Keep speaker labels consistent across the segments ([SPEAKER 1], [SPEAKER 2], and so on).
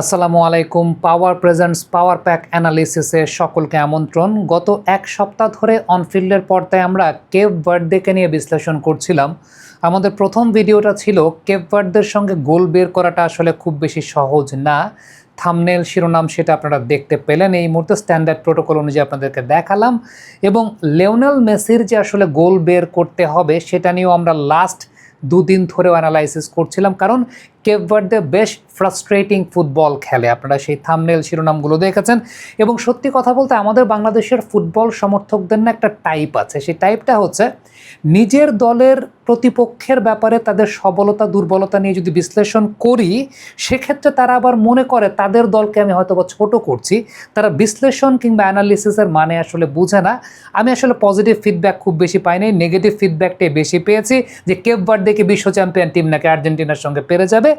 [SPEAKER 1] আসসালামু আলাইকুম। পাওয়ার presents power pack অ্যানালিসিসে সকলকে আমন্ত্রণ। গত এক সপ্তাহ ধরে অনফিল্ডের পর্দায় আমরা কেপ ভার্দেকে নিয়ে বিশ্লেষণ করছিলাম। আমাদের প্রথম ভিডিওটা ছিল কেপ ভার্দের সঙ্গে গোল বের করাটা আসলে খুব বেশি সহজ না। থাম্বনেল শিরোনাম সেটা আপনারা দেখতে পেলেন। এই মুহূর্তে স্ট্যান্ডার্ড প্রোটোকল অনুযায়ী আপনাদেরকে দেখালাম এবং লিওনেল মেসির যে আসলে গোল বের করতে হবে সেটা নিয়েও আমরা লাস্ট দুদিন ধরেও অ্যানালাইসিস করছিলাম, কারণ কেপ ভার্দে বেশ ফ্রাস্ট্রেটিং ফুটবল খেলে। আপনারা সেই থাম্বনেল শিরোনামগুলো দেখেছেন এবং সত্যি কথা বলতে আমাদের বাংলাদেশের ফুটবল সমর্থকদের না একটা টাইপ আছে। সেই টাইপটা হচ্ছে নিজের দলের প্রতিপক্ষের ব্যাপারে তাদের সবলতা দুর্বলতা নিয়ে যদি বিশ্লেষণ করি সেক্ষেত্রে তারা আবার মনে করে তাদের দলকে আমি হয়তো বা ছোট করছি। তারা বিশ্লেষণ কিংবা অ্যানালিসিসের মানে আসলে বুঝে না। আমি আসলে পজিটিভ ফিডব্যাক খুব বেশি পাইনি, নেগেটিভ ফিডব্যাকটাই বেশি পেয়েছি যে কেপ ভার্দেকে বিশ্ব চ্যাম্পিয়ন টিম নাকি আর্জেন্টিনার সঙ্গে পেরে যাবে।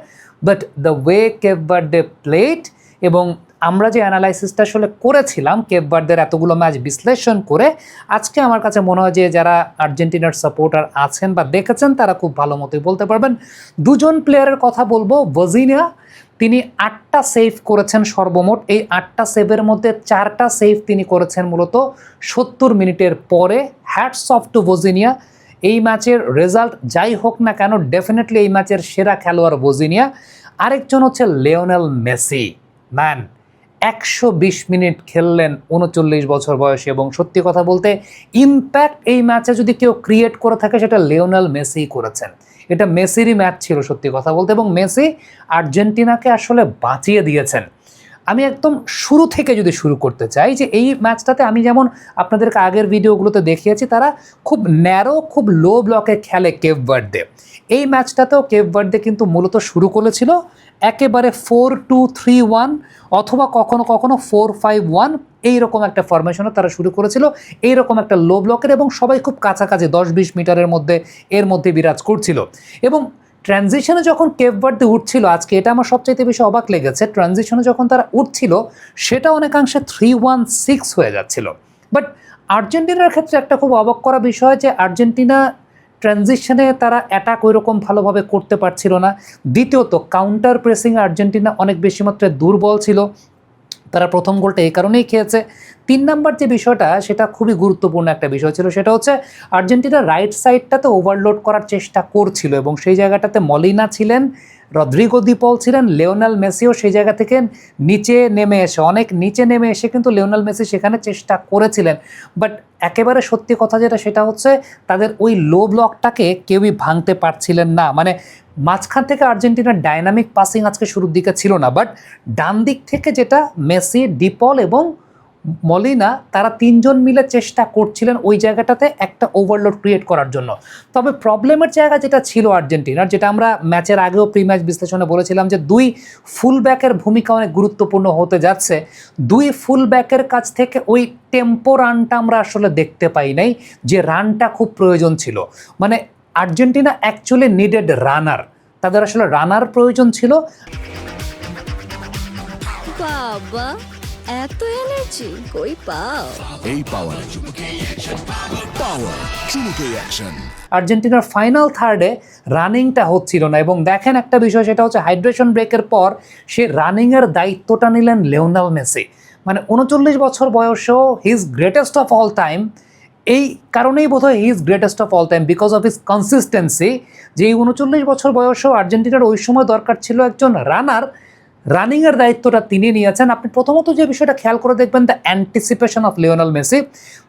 [SPEAKER 1] But the way Cape Verde played এবং আমরা যে অ্যানালাইসিসটা আসলে করেছিলাম কেপ ভার্দের এতগুলো ম্যাচ বিশ্লেষণ করে, আজকে আমার কাছে মনে হয় যে যারা আর্জেন্টিনার সাপোর্টার আছেন বা দেখেছেন তারা খুব ভালো মতোই বলতে পারবেন। দুজন প্লেয়ারের কথা বলবো। ভিজিনিয়া, তিনি 8টা সেভ করেছেন সর্বমোট। এই 8টা সেভের মধ্যে 4টা সেভ তিনি করেছেন মূলত 70 মিনিটের পরে। হ্যাটস অফ টু ভিজিনিয়া। এই ম্যাচের রেজাল্ট যাই হোক না কেন ডেফিনেটলি এই ম্যাচের সেরা খেলোয়াড় ভিজিনিয়া। আরেকজন হচ্ছে লিওনেল মেসি। ম্যান 120 মিনিট খেললেন 39 বছর বয়সে এবং সত্যি কথা বলতে ইম্প্যাক্ট এই ম্যাচে যদি কেউ ক্রিয়েট করে থাকে সেটা লিওনেল মেসি করেছেন। এটা মেসিরই ম্যাচ ছিল সত্যি কথা বলতে এবং মেসি আর্জেন্টিনাকে আসলে বাঁচিয়ে দিয়েছেন। আমি একদম শুরু থেকে যদি শুরু করতে চাই যে এই ম্যাচটাতে আমি যেমন আপনাদেরকে আগের ভিডিওগুলোতে দেখিয়েছি তারা খুব ন্যারো খুব লো ব্লকে খেলে কেপ ভার্দে। এই ম্যাচটাতেও কেপ ভার্দে কিন্তু মূলত শুরু করেছিল একেবারে 4-2-3-1 অথবা কখনো কখনো 4-5-1 এইরকম একটা ফরমেশনও তারা শুরু করেছিল, এইরকম একটা লো ব্লকের, এবং সবাই খুব কাছাকাছি 10-20 মিটারের মধ্যে এর মধ্যে বিরাজ করছিল। এবং ট্রানজিশনে যখন কেপ ভার্দে উঠছিল, আজকে এটা আমার সবচাইতে বেশি অবাক লেগেছে, ট্রানজিশনে যখন তারা উঠছিল সেটা অনেকাংশে 3-1-6 হয়ে যাচ্ছিল। বাট আর্জেন্টিনার ক্ষেত্রে একটা খুব অবাক করা বিষয় যে আর্জেন্টিনা ট্রানজিশনে তারা অ্যাটাক ওইরকম ভালোভাবে করতে পারছিল না। দ্বিতীয়ত কাউন্টার প্রেসিং আর্জেন্টিনা অনেক বেশি মাত্রায় দুর্বল ছিল। তারা প্রথম গোলটা এই কারণেই খেয়েছে। 3 নাম্বার যে বিষয়টা সেটা খুবই গুরুত্বপূর্ণ একটা বিষয় ছিল, সেটা হচ্ছে আর্জেন্টিনা রাইট সাইডটাতে ওভারলোড করার চেষ্টা করছিল এবং সেই জায়গাটাতে মলিনা ছিলেন, রদ্রিগো দি পল ছিলেন, লিওনেল মেসিও সেই জায়গা থেকে নিচে নেমে এসে অনেক নিচে নেমে এসে কিন্তু লিওনেল মেসি সেখানে চেষ্টা করেছিলেন। বাট একেবারে সত্যি কথা যেটা সেটা হচ্ছে তাদের ওই লো ব্লকটাকে কেউই ভাঙতে পারছিলেন না। মানে মাঝখান থেকে আর্জেন্টিনার ডাইনামিক পাসিং আজকে শুরুর দিকে ছিল না, বাট ডান দিক থেকে যেটা মেসি, ডিপল এবং মলিনা তারা 3 জন মিলে চেষ্টা করছিলেন ওই জায়গাটাতে একটা ওভারলোড ক্রিয়েট করার জন্য। তবে প্রবলেমের জায়গা যেটা ছিল আর্জেন্টিনার, যেটা আমরা ম্যাচের আগেও প্রি ম্যাচ বিশ্লেষণে বলেছিলাম যে 2 ফুল ব্যাকের ভূমিকা অনেক গুরুত্বপূর্ণ হতে যাচ্ছে। 2 ফুল ব্যাকের কাছ থেকে ওই টেম্পো রানটা আমরা আসলে দেখতে পাই নাই, যে রানটা খুব প্রয়োজন ছিল। মানে আর্জেন্টিনা অ্যাকচুয়ালি নিডেড রানার, তাদের আসলে রানার প্রয়োজন ছিল।
[SPEAKER 2] বাবা এত এনার্জি কই পাও?
[SPEAKER 3] এই পাওয়ার চুমুকে অ্যাকশন।
[SPEAKER 1] আর্জেন্টিনার ফাইনাল থার্ডে রানিংটা হচ্ছিল না এবং দেখেন একটা বিষয় সেটা হচ্ছে হাইড্রেশন ব্রেকের পর সে রানিংয়ের দায়িত্বটা নিলেন লিওনেল মেসি। মানে 39 বছর বয়সেও he is greatest of all time. এই কারণেই বোধহয় he is greatest of all time because of his consistency. যে 39 বছর বয়সেও আর্জেন্টিনার ওই সময় দরকার ছিল একজন রানার, রানিংয়ের দায়িত্বটা তিনি নিয়েছেন। আপনি প্রথমত যে বিষয়টা খেয়াল করে দেখবেন, the anticipation of Lionel Messi.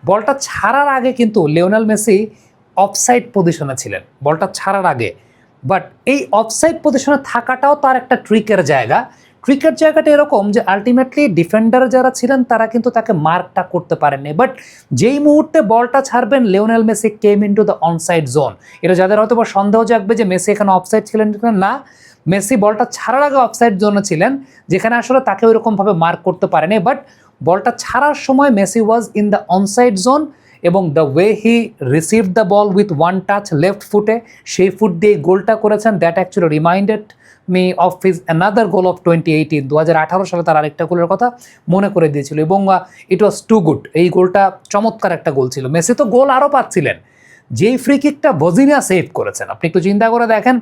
[SPEAKER 1] বলটা ছাড়ার আগে কিন্তু লিওনেল মেসি অফসাইড পজিশনে ছিলেন বলটা ছাড়ার আগে, বাট এই অফসাইড পজিশনে থাকাটাও তার একটা ট্রিকের জায়গা। ট্রিকের জায়গাটা এরকম যে আলটিমেটলি ডিফেন্ডার যারা ছিলেন তারা কিন্তু তাকে মার্কটা করতে পারেননি, বাট যেই মুহূর্তে বলটা ছাড়বেন Lionel Messi came into the onside zone. এটা যাদের হয়তো বা সন্দেহ জাগবে যে মেসি এখানে অফসাইড ছিলেন না, মেসি বলটা ছাড়ার আগে অফসাইড জোনে ছিলেন, যেখানে আসলে তাকে ওইরকমভাবে মার্ক করতে পারেনি। বাট বলটা ছাড়ার সময় Messi was in the onside zone এবং the way he received the ball with 1 touch left ফুটে, সেই ফুট দিয়ে গোলটা করেছেন। That actually reminded me of his another goal of 2018। 2018 সালে তার আরেকটা গোলের কথা মনে করে দিয়েছিল এবং ইট ওয়াজ টু গুড। এই গোলটা চমৎকার একটা গোল ছিল। মেসি তো গোল আরও পাচ্ছিলেন, যেই ফ্রি কিকটা ভিজিনিয়া সেভ করেছেন। আপনি একটু চিন্তা করে দেখেন,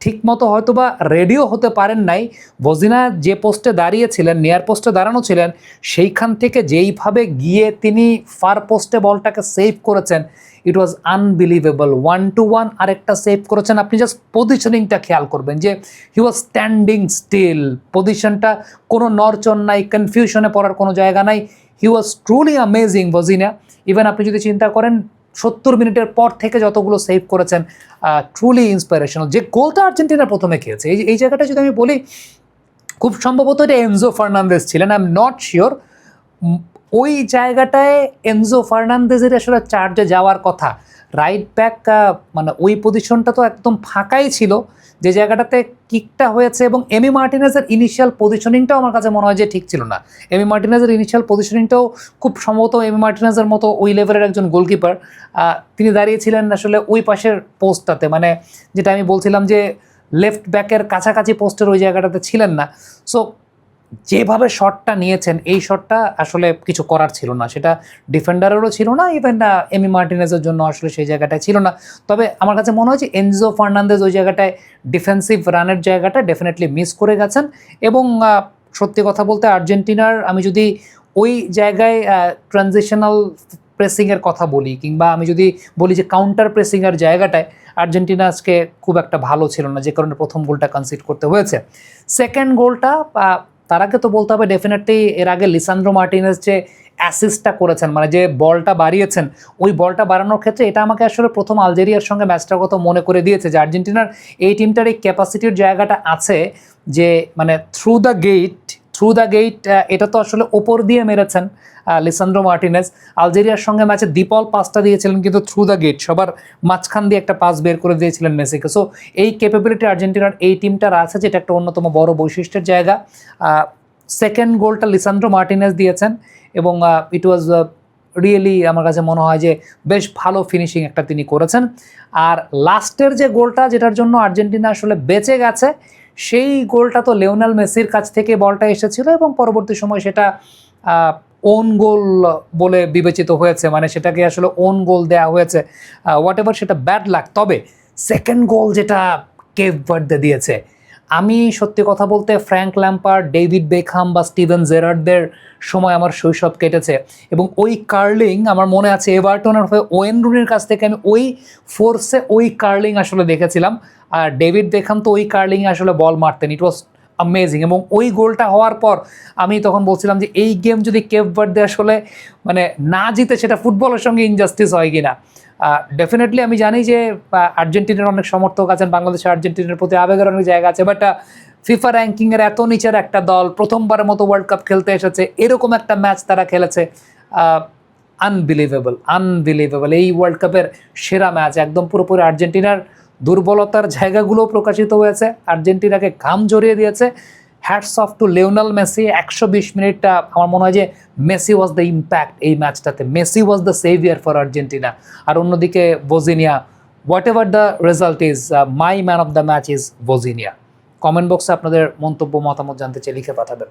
[SPEAKER 1] ঠিকমতো হয়তো বা রেডিও হতে পারেন নাই। ভজিনা যে পোস্টে দাঁড়িয়েছিলেন, নিয়ার পোস্টে দাঁড়ানো ছিলেন, সেইখান থেকে যেইভাবে গিয়ে তিনি ফার পোস্টে বলটাকে সেভ করেছেন, ইট ওয়াজ আনবিলিভেবল। 1-1 আরেকটা সেভ করেছেন। আপনি জাস্ট পজিশনিংটা খেয়াল করবেন যে হি ওয়াজ স্ট্যান্ডিং স্টিল, পজিশনটা কোনো নড়চড় নাই, কনফিউশনে পড়ার কোনো জায়গা নাই। হি ওয়াজ ট্রুলি অ্যামেজিং ভজিনা। ইভেন আপনি যদি চিন্তা করেন 70 মিনিটের পর থেকে যতগুলো সেভ করেছেন, ট্রুলি ইন্সপিরেশনাল। যে গোলটা আর্জেন্টিনা প্রথমে খেয়েছে, এই জায়গাটা যদি আমি বলি, খুব সম্ভবত এটা এনজো ফার্নান্দেজ ছিলেন, আই এম নট শিওর। ওই জায়গাটায় এনজো ফার্নান্দেজের আসলে চার্জে যাওয়ার কথা। রাইট ব্যাক মানে ওই পজিশনটা তো একদম ফাঁকাই ছিল যে জায়গাটাতে কিকটা হয়েছে, এবং এমি মার্টিনেজের ইনিশিয়াল পজিশনিংটাও আমার কাছে মনে হয় যে ঠিক ছিল না। এমি মার্টিনেজের ইনিশিয়াল পজিশনিংটাও খুব সম্ভবত এমি মার্টিনেজের মতো ওই লেভেলের একজন গোলকিপার, তিনি দাঁড়িয়েছিলেন আসলে ওই পাশের পোস্টটাতে, মানে যেটা আমি বলছিলাম যে লেফট ব্যাকের কাছাকাছি পোস্টের ওই জায়গাটাতে ছিলেন না। সো যেভাবে শটটা নিয়েছেন, এই শটটা আসলে কিছু করার ছিল না, সেটা ডিফেন্ডারেরও ছিল না, ইভেন এমি মার্টিনেজের জন্য আসলে সেই জায়গাটায় ছিল না। তবে আমার কাছে মনে হয় যে এনজো ফার্নান্দেজ ওই জায়গাটায় ডিফেন্সিভ রানের জায়গাটা ডেফিনেটলি মিস করে গেছেন। এবং সত্যি কথা বলতে আর্জেন্টিনার, আমি যদি ওই জায়গায় ট্রানজিশনাল প্রেসিংয়ের কথা বলি, কিংবা আমি যদি বলি যে কাউন্টার প্রেসিংয়ের জায়গাটায় আর্জেন্টিনা আজকে খুব একটা ভালো ছিল না, যে কারণে প্রথম গোলটা কনসিড করতে হয়েছে। সেকেন্ড গোলটা, তার আগে তো বলতে হবে ডেফিনেটলি এর আগে লিসান্দ্রো মার্টিনেজ যে অ্যাসিস্টটা করেছেন, মানে যে বলটা বাড়িয়েছেন, ওই বলটা বাড়ানোর ক্ষেত্রে এটা আমাকে আসলে প্রথম আলজেরিয়ার সঙ্গে ম্যাচটার কথা মনে করে দিয়েছে যে আর্জেন্টিনার এই টিমটার এই ক্যাপাসিটির জায়গাটা আছে যে মানে থ্রু দ্য গেট, এটা তো আসলে ওপর দিয়ে মেরেছেন লিসান্দ্রো মার্টিনেজ। আলজেরিয়ার সঙ্গে ম্যাচে দ্বিপল পাসটা দিয়েছিলেন, কিন্তু থ্রু দ্য গেট, সবার মাঝখান দিয়ে একটা পাস বের করে দিয়েছিলেন মেসিকে। সো এই ক্যাপাবিলিটি আর্জেন্টিনার এই টিমটার আছে, যেটা একটা অন্যতম বড় বৈশিষ্ট্যের জায়গা। সেকেন্ড গোলটা লিসান্দ্রো মার্টিনেজ দিয়েছেন, এবং ইট ওয়াজ রিয়েলি আমার কাছে মনে হয় যে বেশ ভালো ফিনিশিং একটা তিনি করেছেন। আর লাস্টের যে গোলটা, যেটার জন্য আর্জেন্টিনা আসলে বেঁচে গেছে, সেই গোলটা তো লিওনেল মেসির কাছ থেকে বলটা এসেছিল, এবং পরবর্তী সময় সেটা ওন গোল বলে বিবেচিত হয়েছে, মানে সেটাকে আসলে ওন গোল দেওয়া হয়েছে, হোয়াট এভার, সেটা ব্যাড লাক। তবে সেকেন্ড গোল যেটা কেপ ভার্দে দিয়েছে, আমি সত্যি কথা বলতে ফ্র্যাঙ্ক ল্যাম্পার্ড, ডেভিড বেকহাম বা স্টিভেন জেরার্ডদের সময় আমার শৈশব কেটেছে, এবং ওই কার্লিং আমার মনে আছে এভারটনের হয়ে ওয়েন রুনির কাছ থেকে আমি ওই ফোর্সে ওই কার্লিং আসলে দেখেছিলাম। আর ডেভিড বেকহাম তো ওই কার্লিংয়ে আসলে বল মারতেন, ইট ওয়াজ অ্যামেজিং। এবং ওই গোলটা হওয়ার পর আমি তখন বলছিলাম যে এই গেম যদি কেপ ভার্দে আসলে মানে না জিতে, সেটা ফুটবলের সঙ্গে ইনজাস্টিস হয় কিনা। ডেফিনেটলি আমি জানি যে আর্জেন্টিনার অনেক সমর্থক আছেন, বাংলাদেশে আর্জেন্টিনার প্রতি আবেগের অনেক জায়গা আছে, বাট ফিফা র্যাঙ্কিংয়ের এত নিচের একটা দল প্রথমবারের মতো ওয়ার্ল্ড কাপ খেলতে এসেছে, এরকম একটা ম্যাচ তারা খেলেছে, আনবিলিভেবল। এই ওয়ার্ল্ড কাপের সেরা ম্যাচ, একদম পুরোপুরি আর্জেন্টিনার দুর্বলতার জায়গাগুলো প্রকাশিত হয়েছে, আর্জেন্টিনাকে ঘাম জড়িয়ে দিয়েছে। Hats off to Lionel Messi. 120 মিনিটটা আমার মনে হয় যে মেসি ওয়াজ দ্য ইম্প্যাক্ট এই ম্যাচটাতে, Messi was the saviour for Argentina. আর অন্যদিকে ভজিনিয়া, whatever the result is, my man of the match is ভজিনিয়া। কমেন্ট বক্সে আপনাদের মন্তব্য মতামত জানতে চাই, লিখে পাঠাবেন।